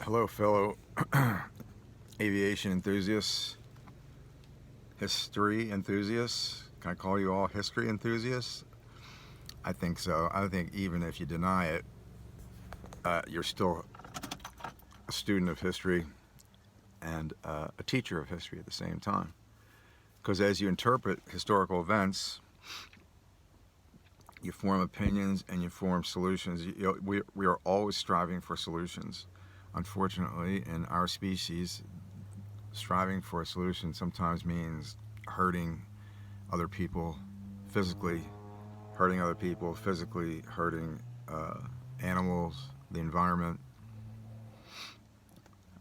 Hello, fellow aviation enthusiasts, history enthusiasts. Can I call you all history enthusiasts? I think so. I think even if you deny it, you're still a student of history and a teacher of history at the same time. Because as you interpret historical events, you form opinions and you form solutions. We are always striving for solutions. Unfortunately, in our species, striving for a solution sometimes means hurting other people physically, hurting animals, the environment,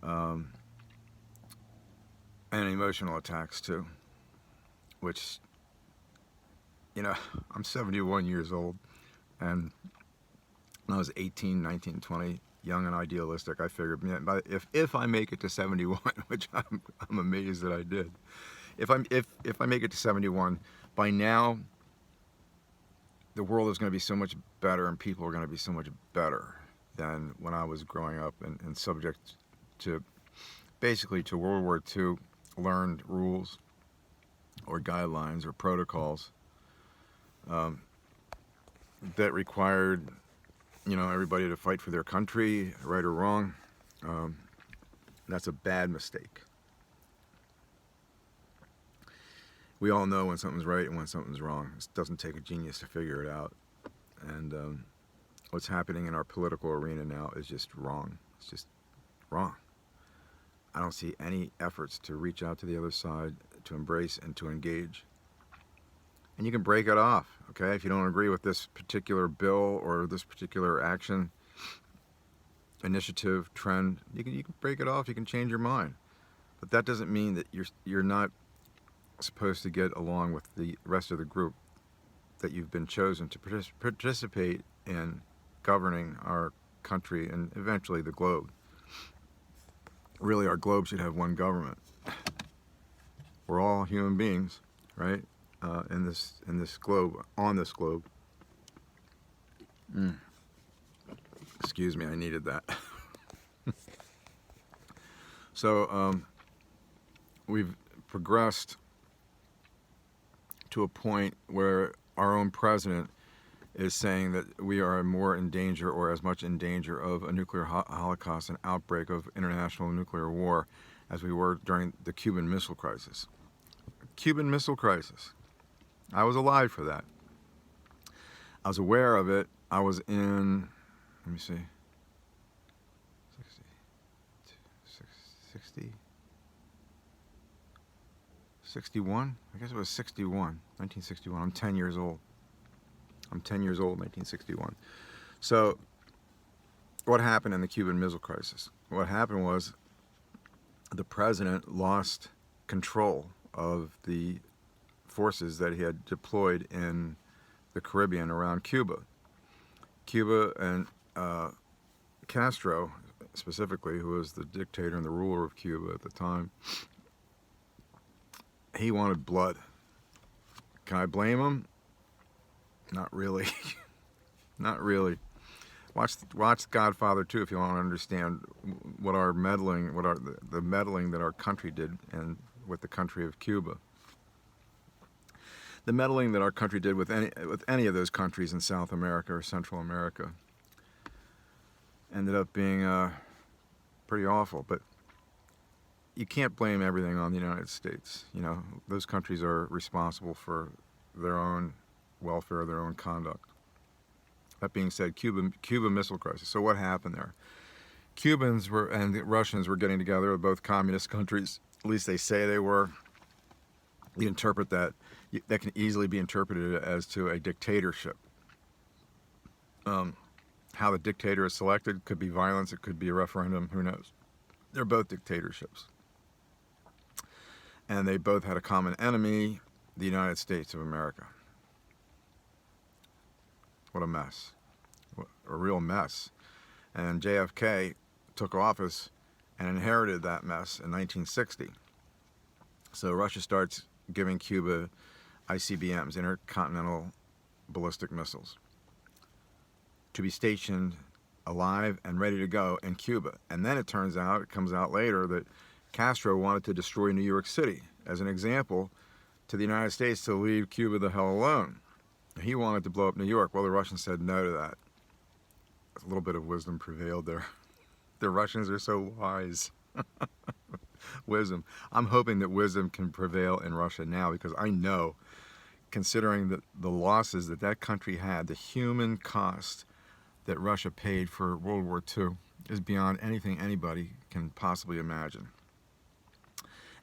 um, and emotional attacks too. Which, I'm 71 years old, and when I was 18, 19, 20, young and idealistic, I figured, man, if I make it to 71, which I'm amazed that I did, if I make it to 71, by now the world is going to be so much better and people are going to be so much better than when I was growing up and subject to basically to World War II learned rules or guidelines or protocols that required everybody to fight for their country, right or wrong. That's a bad mistake. We all know when something's right and when something's wrong. It doesn't take a genius to figure it out. And what's happening in our political arena now is just wrong. It's just wrong. I don't see any efforts to reach out to the other side, to embrace and to engage. And you can break it off, okay? If you don't agree with this particular bill or this particular action, initiative, trend, you can break it off. You can change your mind. But that doesn't mean that you're not supposed to get along with the rest of the group that you've been chosen to participate in governing our country and eventually the globe. Really, our globe should have one government. We're all human beings, right? In this globe, on this globe. Excuse me, I needed that. So we've progressed to a point where our own president is saying that we are more in danger or as much in danger of a nuclear holocaust, an outbreak of international nuclear war as we were during the Cuban Missile Crisis. Cuban Missile Crisis. I was alive for that. I was aware of it. I was in, let me see, 61? I guess it was 61, 1961. I'm 10 years old. I'm 10 years old, 1961. So what happened in the Cuban Missile Crisis? What happened was the president lost control of the forces that he had deployed in the Caribbean around Cuba. Cuba and Castro, specifically, who was the dictator and the ruler of Cuba at the time, he wanted blood. Can I blame him? Not really. Not really. Watch Godfather 2 if you want to understand what the meddling that our country did and with the country of Cuba. The meddling that our country did with any of those countries in South America or Central America ended up being pretty awful. But you can't blame everything on the United States. Those countries are responsible for their own welfare, their own conduct. That being said, Cuba Missile Crisis. So what happened there? Cubans and the Russians were getting together, both communist countries. At least they say they were. You interpret that. That can easily be interpreted as to a dictatorship. How the dictator is selected could be violence. It could be a referendum. Who knows? They're both dictatorships. And they both had a common enemy, the United States of America. What a mess. A real mess. And JFK took office and inherited that mess in 1960. So Russia starts giving Cuba ICBMs, intercontinental ballistic missiles, to be stationed alive and ready to go in Cuba. And then it comes out later that Castro wanted to destroy New York City as an example to the United States to leave Cuba the hell alone. He wanted to blow up New York. Well, the Russians said no to that. A little bit of wisdom prevailed there. The Russians are so wise. Wisdom. I'm hoping that wisdom can prevail in Russia now, because I know, considering the losses that country had, the human cost that Russia paid for World War II is beyond anything anybody can possibly imagine.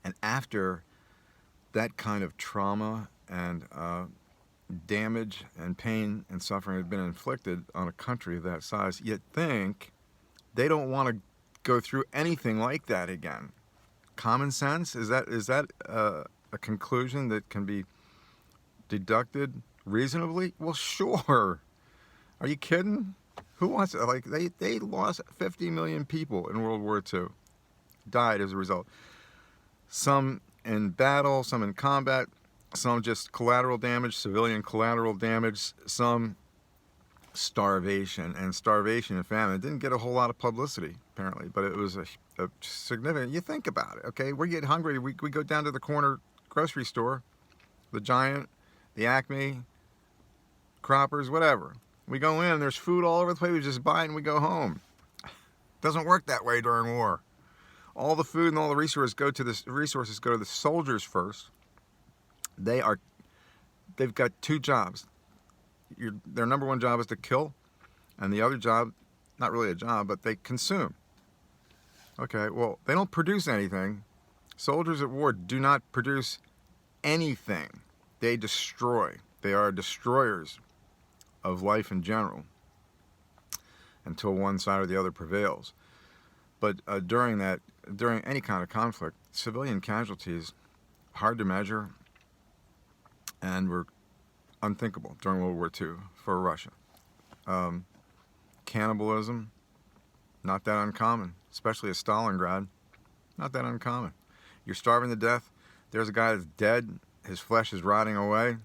And after that kind of trauma and damage and pain and suffering had been inflicted on a country of that size, you'd think they don't want to go through anything like that again. Common sense? Is that a conclusion that can be deducted reasonably? Well, sure. Are you kidding? Who wants it? Like, they lost 50 million people in World War II. Died as a result. Some in battle, some in combat, some just collateral damage, civilian collateral damage, some starvation. And starvation and famine didn't get a whole lot of publicity, apparently, but it was a significant. You think about it, okay? We get hungry, we go down to the corner grocery store, the Giant, the Acme, Croppers, whatever. We go in, there's food all over the place, we just buy it and we go home. Doesn't work that way during war. All the food and all the resources go to the soldiers first. They've got two jobs. Their number one job is to kill, and the other job, not really a job, but they consume. Okay, well, they don't produce anything. Soldiers at war do not produce anything. They destroy. They are destroyers of life in general until one side or the other prevails. But during any kind of conflict, civilian casualties, hard to measure, and were unthinkable during World War II for Russia. Cannibalism, not that uncommon, especially at Stalingrad, not that uncommon. You're starving to death, there's a guy that's dead, his flesh is rotting away,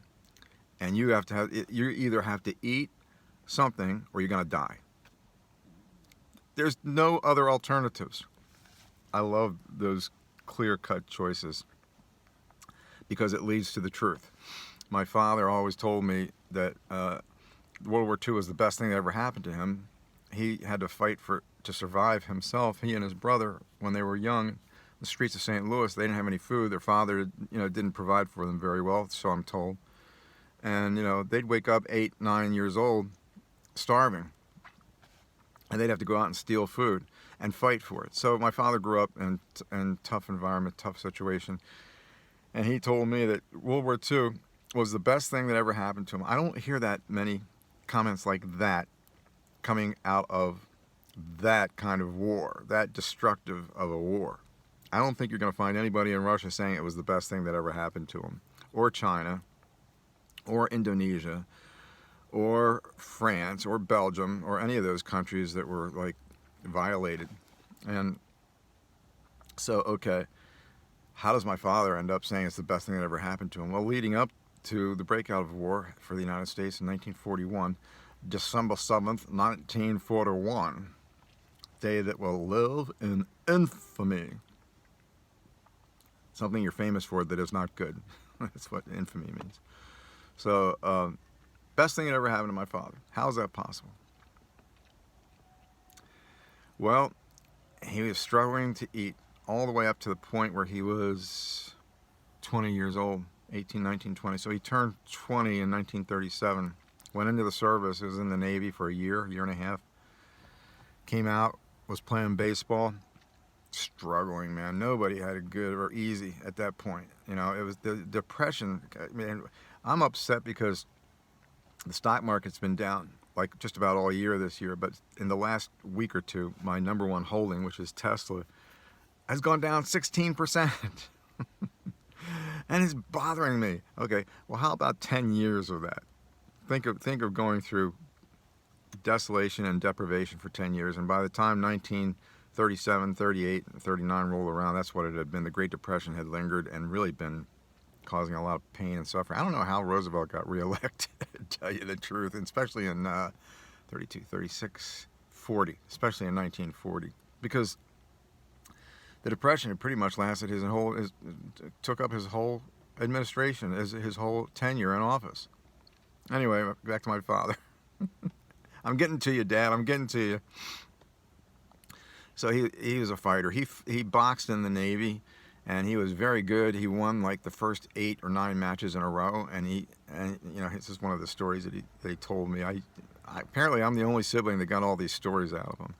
and you either have to eat something or you're going to die. There's no other alternatives. I love those clear-cut choices because it leads to the truth. My father always told me that World War II was the best thing that ever happened to him. He had to fight to survive himself. He and his brother, when they were young, in the streets of St. Louis, they didn't have any food. Their father, didn't provide for them very well, so I'm told. And they'd wake up 8, 9 years old, starving, and they'd have to go out and steal food and fight for it. So my father grew up in tough environment, tough situation, and he told me that World War II was the best thing that ever happened to him. I don't hear that many comments like that coming out of that kind of war, that destructive of a war. I don't think you're going to find anybody in Russia saying it was the best thing that ever happened to them, or China, or Indonesia, or France, or Belgium, or any of those countries that were like violated. And so, okay, how does my father end up saying it's the best thing that ever happened to him? Well, leading up to the breakout of war for the United States in 1941, December 7th, 1941, day that will live in infamy. Something you're famous for that is not good. That's what infamy means. So, best thing that ever happened to my father. How is that possible? Well, he was struggling to eat all the way up to the point where he was 20 years old, 18, 19, 20. So he turned 20 in 1937, went into the service, was in the Navy for a year and a half, came out, was playing baseball, struggling, man. Nobody had it good or easy at that point. It was the depression. Man, I'm upset because the stock market's been down like just about all year this year, but in the last week or two, my number one holding, which is Tesla, has gone down 16%. And it's bothering me. Okay, well, how about 10 years of that? Think of going through desolation and deprivation for 10 years, and by the time 1937, 38, and 39 rolled around, that's what it had been. The Great Depression had lingered and really been causing a lot of pain and suffering. I don't know how Roosevelt got reelected, to tell you the truth, especially in 32, 36, 40, especially in 1940, because the Depression had pretty much lasted took up his whole administration, his whole tenure in office. Anyway, back to my father. I'm getting to you, Dad. I'm getting to you. So he was a fighter. He boxed in the Navy, and he was very good. He won like the first 8 or 9 matches in a row, and you know, this is one of the stories that he told me. Apparently I'm the only sibling that got all these stories out of him.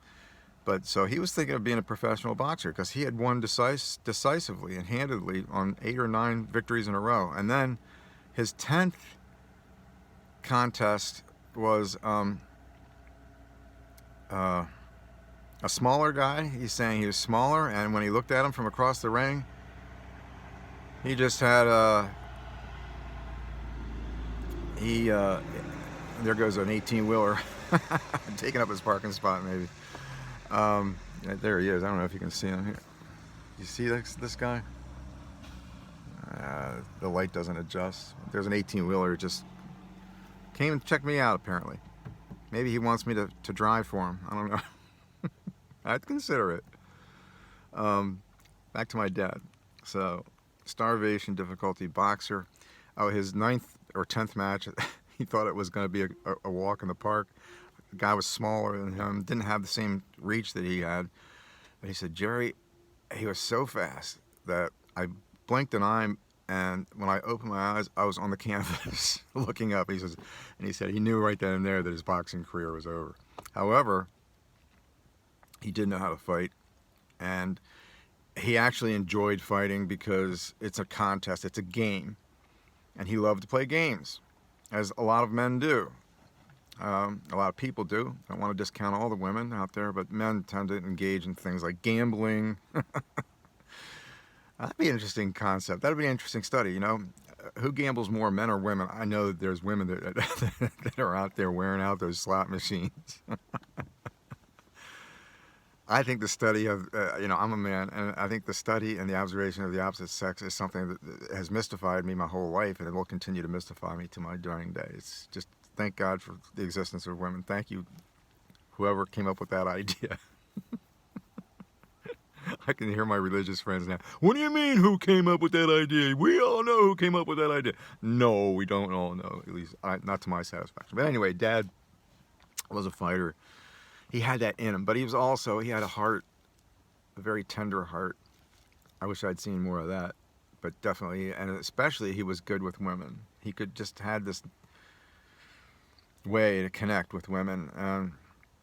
But so he was thinking of being a professional boxer because he had won decisively and handedly on 8 or 9 victories in a row. And then his 10th contest was a smaller guy. He's saying he was smaller, and when he looked at him from across the ring, he just had there goes an 18-wheeler taking up his parking spot, maybe. There he is. I don't know if you can see him here. You see this guy? The light doesn't adjust. There's an 18-wheeler who just came and checked me out, apparently. Maybe he wants me to drive for him. I don't know. I'd consider it. Back to my dad. So, starvation, difficulty, boxer. Oh, his 9th or 10th match, he thought it was going to be a walk in the park. The guy was smaller than him, didn't have the same reach that he had. But he said, Jerry, he was so fast that I blinked an eye, and when I opened my eyes, I was on the canvas looking up. He said he knew right then and there that his boxing career was over. However, he did know how to fight, and he actually enjoyed fighting because it's a contest, it's a game, and he loved to play games, as a lot of men do. A lot of people do. I don't want to discount all the women out there, but men tend to engage in things like gambling. That'd be an interesting concept. That'd be an interesting study, you know. Who gambles more, men or women? I know that there's women that are out there wearing out those slot machines. I think the study of, you know, I'm a man, and I think the study and the observation of the opposite sex is something that has mystified me my whole life, and it will continue to mystify me to my dying day. It's just, thank God for the existence of women. Thank you, whoever came up with that idea. I can hear my religious friends now. What do you mean, who came up with that idea? We all know who came up with that idea. No, we don't all know, at least not to my satisfaction. But anyway, Dad was a fighter. He had that in him, but he had a heart, a very tender heart. I wish I'd seen more of that, but definitely, and especially he was good with women. He had this way to connect with women, and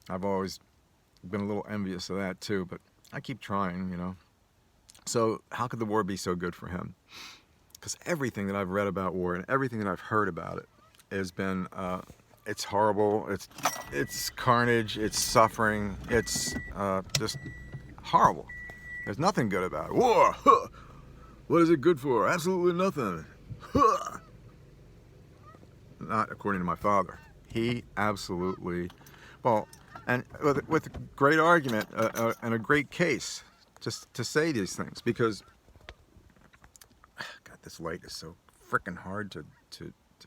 I've always been a little envious of that too, but I keep trying, you know. So how could the war be so good for him? Because everything that I've read about war and everything that I've heard about it has been, it's horrible, it's carnage, it's suffering, it's just horrible. There's nothing good about it. War! Huh. What is it good for? Absolutely nothing. Huh. Not according to my father. He absolutely, well, and with a great argument and a great case just to say these things, because God, this light is so frickin' hard to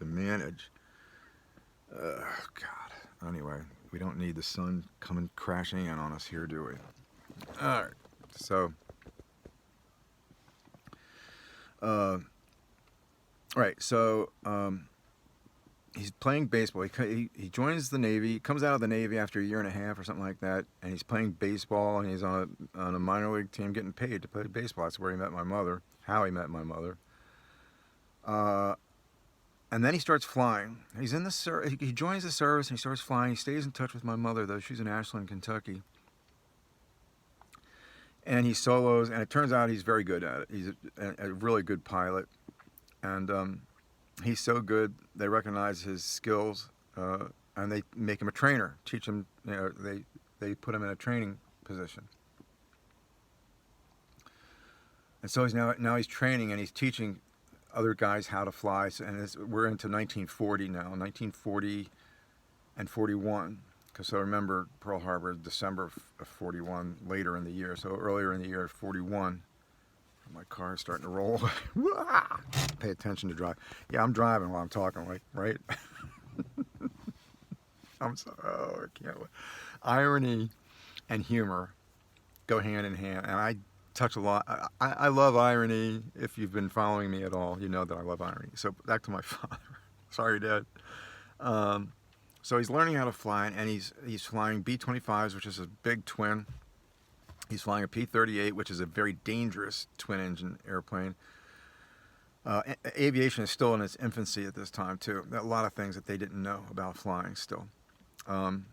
manage. God. Anyway, we don't need the sun coming crashing in on us here, do we? All right. So, he's playing baseball. He joins the Navy. He comes out of the Navy after a year and a half or something like that, and he's playing baseball, and he's on a minor league team getting paid to play baseball. That's where he met my mother, how he met my mother. And then he starts flying. He's in the he joins the service, and he starts flying. He stays in touch with my mother, though. She's in Ashland, Kentucky. And he solos, and it turns out he's very good at it. He's a really good pilot. And he's so good, they recognize his skills, and they make him a trainer, teach him, you know, they put him in a training position. And so now he's training, and he's teaching other guys how to fly. So, and we're into 1940 now, 1940 and 41. Because so remember, Pearl Harbor, December of 41, later in the year. So earlier in the year, 41. My car is starting to roll. Pay attention to drive. Yeah, I'm driving while I'm talking, right? I'm sorry. Oh, I can't. irony and humor go hand in hand, and I touch a lot. I love irony. If you've been following me at all, you know that I love irony. So back to my father. Sorry, Dad. So he's learning how to fly, and he's flying B-25s, which is a big twin. He's flying a P-38, which is a very dangerous twin-engine airplane. Aviation is still in its infancy at this time, too. A lot of things that they didn't know about flying still. Long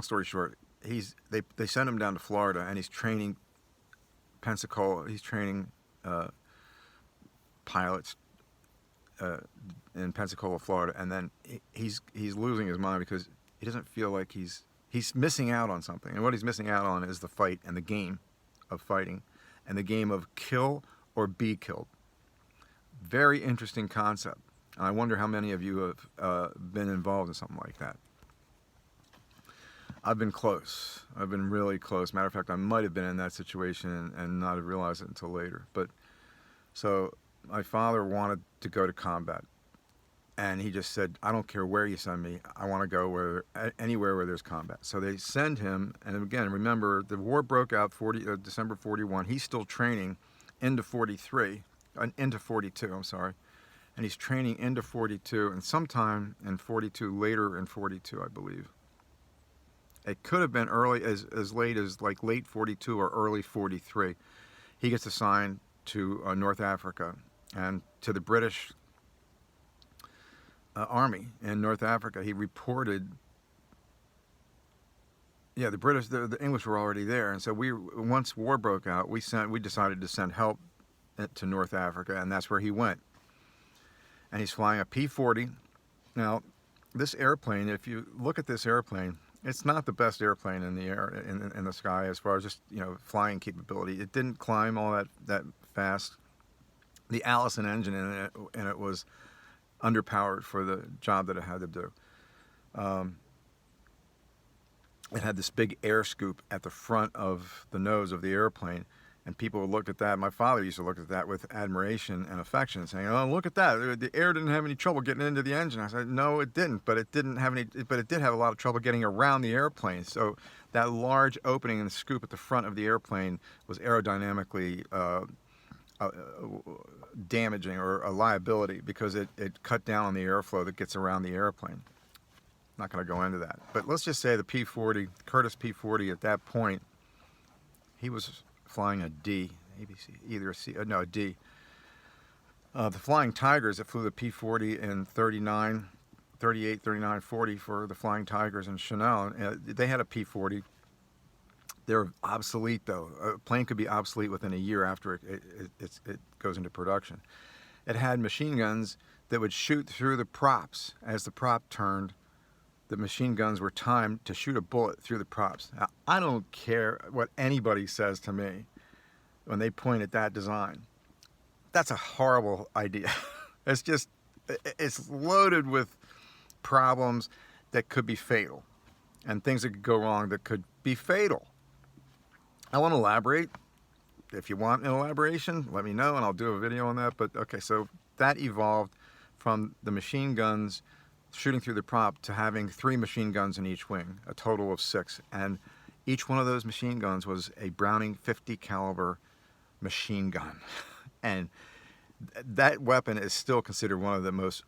story short, they send him down to Florida, and he's training Pensacola. He's training pilots in Pensacola, Florida, and then he's losing his mind because he doesn't feel like he's missing out on something. And what he's missing out on is the fight and the game of fighting, and the game of kill or be killed. Very interesting concept. I wonder how many of you have been involved in something like that. I've been close. I've been really close. Matter of fact, I might have been in that situation and not have realized it until later. But so my father wanted to go to combat, and he just said, "I don't care where you send me. I want to go anywhere where there's combat." So they send him, and again, remember the war broke out December 41. He's still training into 43, into 42. I'm sorry. And he's training into 42, and sometime in 42, later in 42, I believe. It could have been as late as like late 42 or early 43. He gets assigned to North Africa and to the British Army in North Africa. He reported. Yeah, the English were already there, and so once war broke out, we decided to send help to North Africa, and that's where he went. And he's flying a P40. Now, this airplane, if you look at this airplane, it's not the best airplane in the air in the sky as far as just flying capability. It didn't climb all that fast. The Allison engine in it was underpowered for the job that it had to do. It had this big air scoop at the front of the nose of the airplane. And people would look at that. My father used to look at that with admiration and affection, saying, "Oh, look at that! The air didn't have any trouble getting into the engine." I said, "No, it didn't. But it did have a lot of trouble getting around the airplane. So that large opening and scoop at the front of the airplane was aerodynamically damaging or a liability because it cut down on the airflow that gets around the airplane." I'm not going to go into that, but let's just say the P40, Curtiss P40, at that point, he was flying a D, ABC, either a C, no, a D. The Flying Tigers that flew the P40 in 39, 38, 39, 40 for the Flying Tigers in Chanel, they had a P40. They're obsolete, though. A plane could be obsolete within a year after it goes into production. It had machine guns that would shoot through the props. As the prop turned, the machine guns were timed to shoot a bullet through the props. Now, I don't care what anybody says to me when they point at that design. That's a horrible idea. It's loaded with problems that could be fatal and things that could go wrong that could be fatal. I want to elaborate. If you want an elaboration, let me know and I'll do a video on that. But okay, so that evolved from the machine guns shooting through the prop to having 3 machine guns in each wing, a total of 6. And each one of those machine guns was a Browning 50 caliber machine gun. And that weapon is still considered one of the most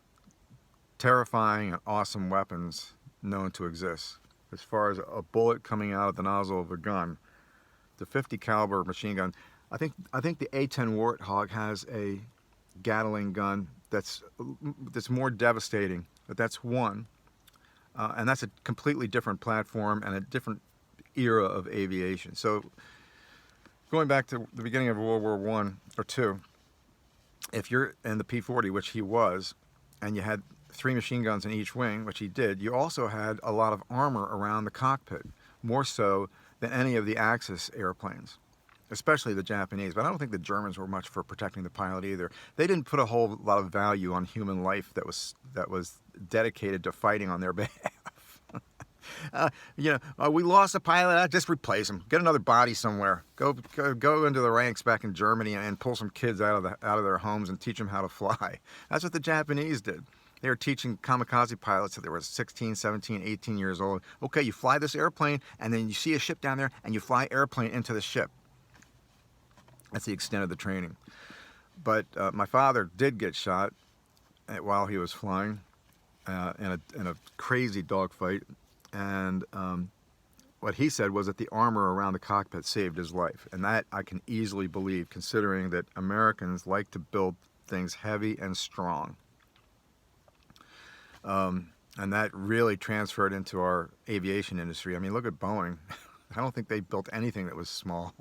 terrifying and awesome weapons known to exist. As far as a bullet coming out of the nozzle of a gun, the 50 caliber machine gun, I think the A-10 Warthog has a Gatling gun that's more devastating. But that's one, and that's a completely different platform and a different era of aviation. So going back to the beginning of World War I or II, if you're in the P-40, which he was, and you had 3 machine guns in each wing, which he did, you also had a lot of armor around the cockpit, more so than any of the Axis airplanes, especially the Japanese. But I don't think the Germans were much for protecting the pilot either. They didn't put a whole lot of value on human life that was dedicated to fighting on their behalf. We lost a pilot. Just replace him. Get another body somewhere. Go into the ranks back in Germany and pull some kids out of their homes and teach them how to fly. That's what the Japanese did. They were teaching kamikaze pilots that they were 16, 17, 18 years old. Okay, you fly this airplane, and then you see a ship down there, and you fly airplane into the ship. That's the extent of the training. But my father did get shot while he was flying in a crazy dogfight, and what he said was that the armor around the cockpit saved his life, and that I can easily believe, considering that Americans like to build things heavy and strong. And that really transferred into our aviation industry. I mean, look at Boeing. I don't think they built anything that was small.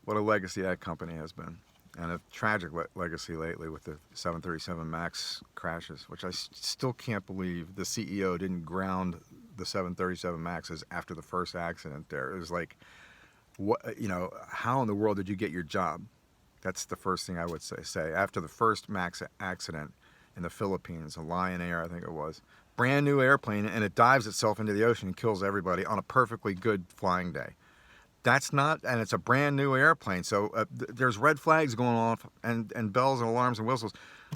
What a legacy that company has been. And a tragic legacy lately with the 737 MAX crashes, which I still can't believe the CEO didn't ground the 737 MAXs after the first accident there. It was like, what, how in the world did you get your job? That's the first thing I would say. After the first MAX accident in the Philippines, a Lion Air, I think it was, brand new airplane, and it dives itself into the ocean and kills everybody on a perfectly good flying day. That's not, and it's a brand new airplane, so there's red flags going off and bells and alarms and whistles.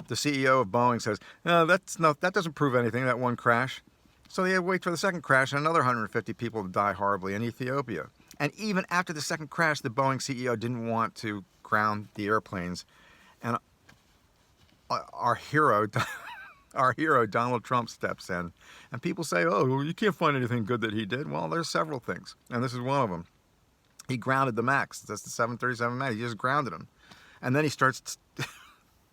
The CEO of Boeing says, no, that doesn't prove anything, that one crash. So they had to wait for the second crash, and another 150 people to die horribly in Ethiopia. And even after the second crash, the Boeing CEO didn't want to ground the airplanes. And our hero Donald Trump steps in, and people say, oh, well, you can't find anything good that he did. Well, there's several things, and this is one of them. He grounded the MAX. That's the 737 MAX. He just grounded them. And then he starts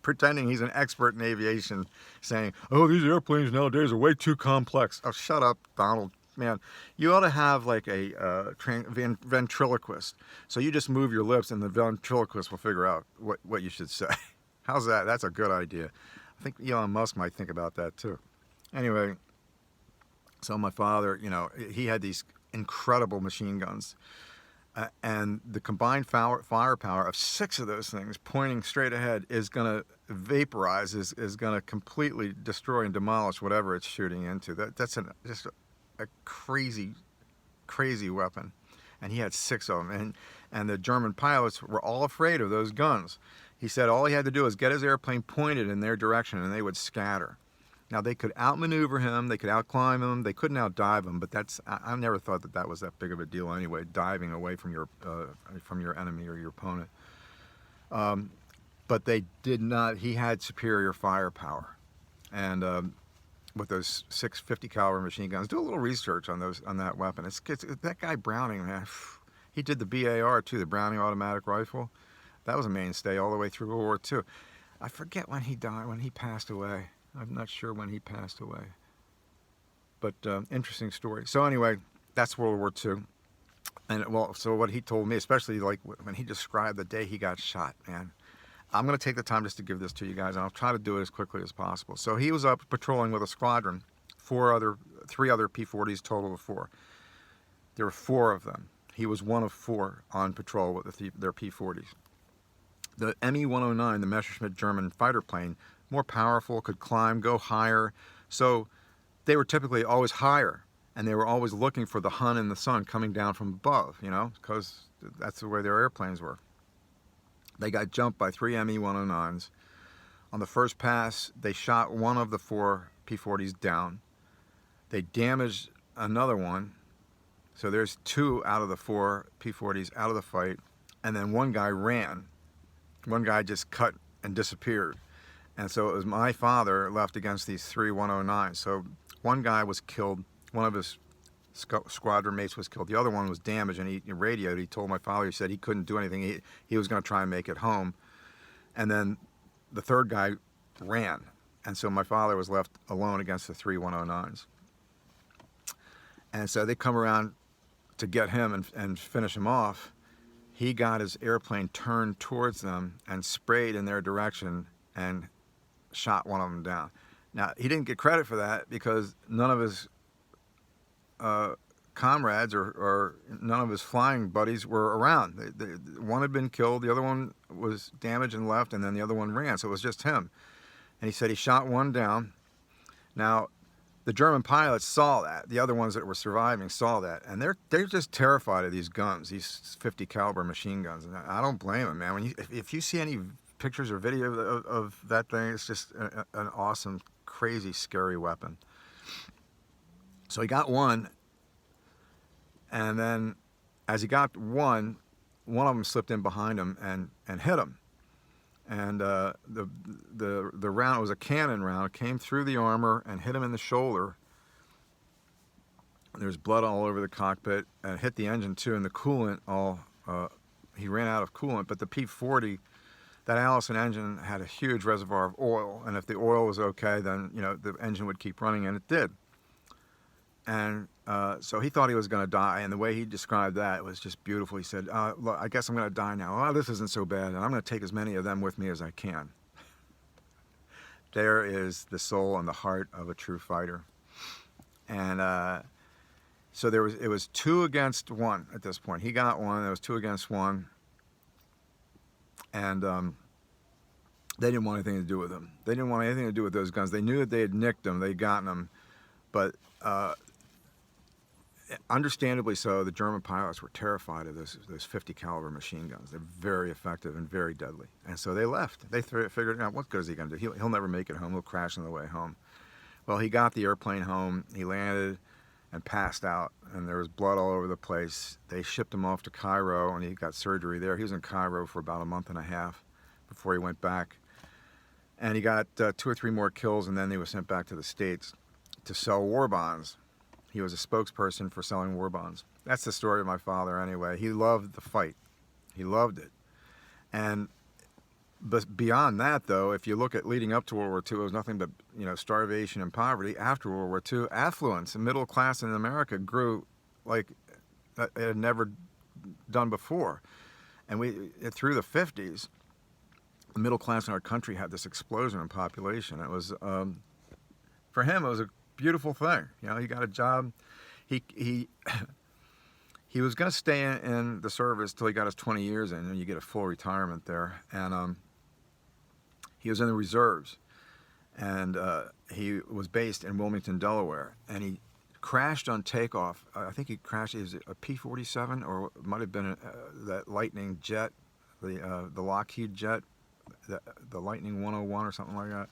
pretending he's an expert in aviation, saying, oh, these airplanes nowadays are way too complex. Oh, shut up, Donald. Man, you ought to have like a ventriloquist. So you just move your lips and the ventriloquist will figure out what you should say. How's that? That's a good idea. I think Elon Musk might think about that too. Anyway, so my father, he had these incredible machine guns. And the combined firepower of 6 of those things pointing straight ahead is going to vaporize, is going to completely destroy and demolish whatever it's shooting into. That's just a crazy, crazy weapon. And he had 6 of them. And the German pilots were all afraid of those guns. He said all he had to do was get his airplane pointed in their direction and they would scatter. Now, they could outmaneuver him, they could outclimb him, they couldn't outdive him, but I never thought that was that big of a deal anyway, diving away from your enemy or your opponent. But they did not, he had superior firepower. And with those 650 caliber machine guns, do a little research on that weapon. It's that guy Browning, man, he did the BAR too, the Browning automatic rifle. That was a mainstay all the way through World War II. I forget when he died, when he passed away. I'm not sure when he passed away, but interesting story. So anyway, that's World War II, and so what he told me, especially like when he described the day he got shot, man, I'm going to take the time just to give this to you guys, and I'll try to do it as quickly as possible. So he was up patrolling with a squadron, 3 other P40s, total of 4. There were 4 of them. He was one of 4 on patrol with their P40s. The Me-109, the Messerschmitt German fighter plane, more powerful, could climb, go higher. So they were typically always higher, and they were always looking for the Hun and the sun coming down from above, because that's the way their airplanes were. They got jumped by 3 Me-109s. On the first pass, they shot one of the 4 P-40s down. They damaged another one. So there's 2 out of the 4 P-40s out of the fight, and then one guy ran. One guy just cut and disappeared. And so it was my father left against these 3 109s. So one guy was killed, one of his squadron mates was killed, the other one was damaged, and he radioed. He told my father, he said he couldn't do anything. He was going to try and make it home. And then the 3rd guy ran. And so my father was left alone against the 3 109s. And so they come around to get him and finish him off. He got his airplane turned towards them and sprayed in their direction and shot one of them down. Now, he didn't get credit for that because none of his comrades or none of his flying buddies were around. One had been killed, the other one was damaged and left, and then the other one ran, so it was just him. And he said he shot one down. Now, the German pilots saw that. The other ones that were surviving saw that, and they're just terrified of these guns, these 50 caliber machine guns. And I don't blame them, man. If you see any pictures or video of that thing. It's just an awesome, crazy, scary weapon. So he got one, and then as he got one of them slipped in behind him and hit him. And the round, it was a cannon round, came through the armor and hit him in the shoulder. There was blood all over the cockpit, and hit the engine too, and the coolant he ran out of coolant. But the P40, that Allison engine had a huge reservoir of oil, and if the oil was okay, then the engine would keep running, and it did. And so he thought he was going to die, and the way he described that was just beautiful. He said, look, I guess I'm going to die now. Oh, this isn't so bad, and I'm going to take as many of them with me as I can. There is the soul and the heart of a true fighter. And so it was 2 against 1 at this point. He got one, there was 2 against 1, and they didn't want anything to do with him. They didn't want anything to do with those guns. They knew that they had nicked them, they'd gotten them, but understandably so, the German pilots were terrified of those 50 caliber machine guns. They're very effective and very deadly. And so they left. They figured out, what good is he going to do? He'll never make it home. He'll crash on the way home. Well, he got the airplane home. He landed and passed out, and there was blood all over the place. They shipped him off to Cairo, and he got surgery there. He was in Cairo for about a month and a half before he went back. And he got 2 or 3 more kills, and then he was sent back to the States to sell war bonds. He was a spokesperson for selling war bonds. That's the story of my father anyway. He loved the fight. He loved it. But beyond that, though, if you look at leading up to World War II, it was nothing but starvation and poverty. After World War II, affluence and middle class in America grew like it had never done before. And through the 50s, the middle class in our country had this explosion in population. It was, for him, it was a beautiful thing. He got a job. He was going to stay in the service till he got his 20 years in, and you get a full retirement there. And he was in the reserves, and he was based in Wilmington, Delaware. And he crashed on takeoff. I think he crashed. Is it a P47, or it might have been that Lightning jet, the Lockheed jet, the Lightning 101 or something like that.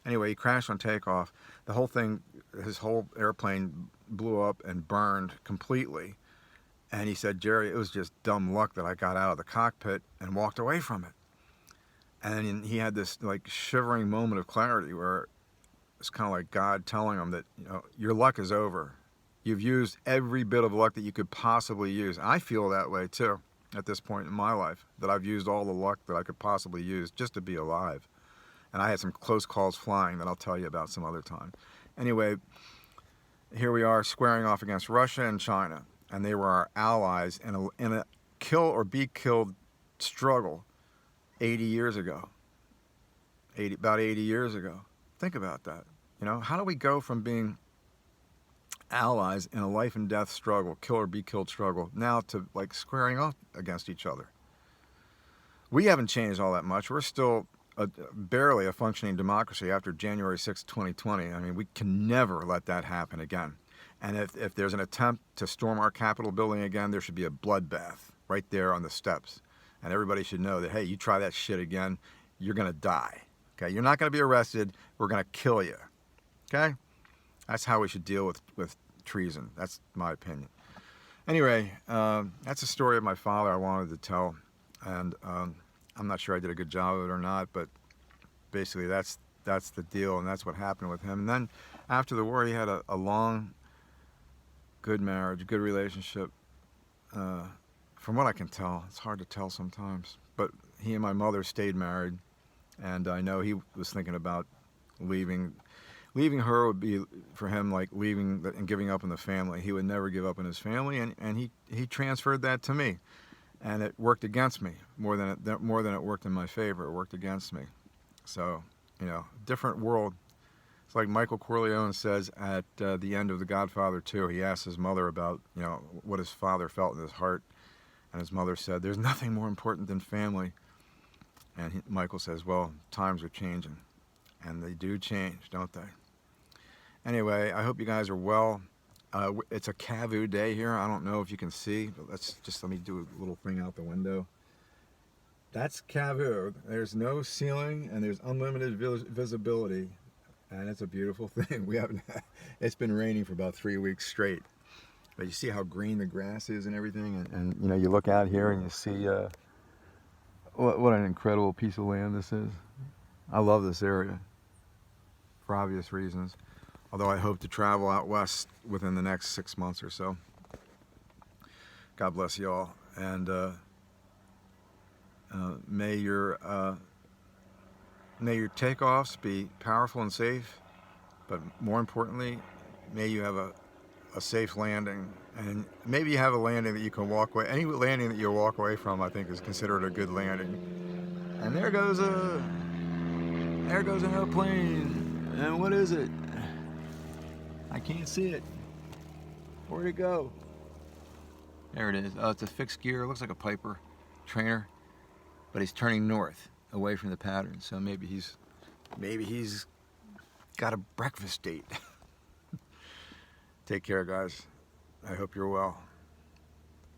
Anyway, he crashed on takeoff. The whole thing, his whole airplane blew up and burned completely. And he said, Jerry, it was just dumb luck that I got out of the cockpit and walked away from it. And he had this like shivering moment of clarity where it's kind of like God telling him that, your luck is over. You've used every bit of luck that you could possibly use. And I feel that way too at this point in my life, that I've used all the luck that I could possibly use just to be alive. And I had some close calls flying that I'll tell you about some other time. Anyway, here we are squaring off against Russia and China, and they were our allies in a kill or be killed struggle 80 years ago. About 80 years ago. Think about that. How do we go from being allies in a life and death struggle, kill or be killed struggle, now to like squaring off against each other? We haven't changed all that much. We're still barely a functioning democracy after January 6, 2020. I mean, we can never let that happen again. And if there's an attempt to storm our Capitol building again, there should be a bloodbath right there on the steps. And everybody should know that, hey, you try that shit again, you're going to die. Okay? You're not going to be arrested. We're going to kill you. Okay? That's how we should deal with treason. That's my opinion. Anyway, that's the story of my father I wanted to tell. And I'm not sure I did a good job of it or not, but basically that's the deal, and that's what happened with him. And then after the war, he had a long, good marriage, good relationship. From what I can tell, it's hard to tell sometimes, but he and my mother stayed married, and I know he was thinking about leaving. Leaving her would be, for him, like leaving and giving up on the family. He would never give up on his family, and he transferred that to me. And it worked against me more than it worked in my favor. It worked against me. So, different world. It's like Michael Corleone says at the end of The Godfather 2. He asks his mother about, what his father felt in his heart. And his mother said, there's nothing more important than family. And Michael says, well, times are changing. And they do change, don't they? Anyway, I hope you guys are well. It's a Cavu day here. I don't know if you can see, but let me do a little thing out the window. That's Cavu. There's no ceiling and there's unlimited visibility, and it's a beautiful thing. We haven't. It's been raining for about 3 weeks straight, but you see how green the grass is and everything, and you know, you look out here and you see what an incredible piece of land this is. I love this area for obvious reasons. Although I hope to travel out west within the next 6 months or so. God bless you all, and may your takeoffs be powerful and safe, but more importantly, may you have a safe landing, and maybe you have a landing that you can walk away. Any landing that you walk away from, I think, is considered a good landing. And there goes an airplane. And what is it? I can't see it. Where'd it go? There it is. Oh, it's a fixed gear. It looks like a Piper trainer, but he's turning north away from the pattern. So maybe he's got a breakfast date. Take care, guys. I hope you're well.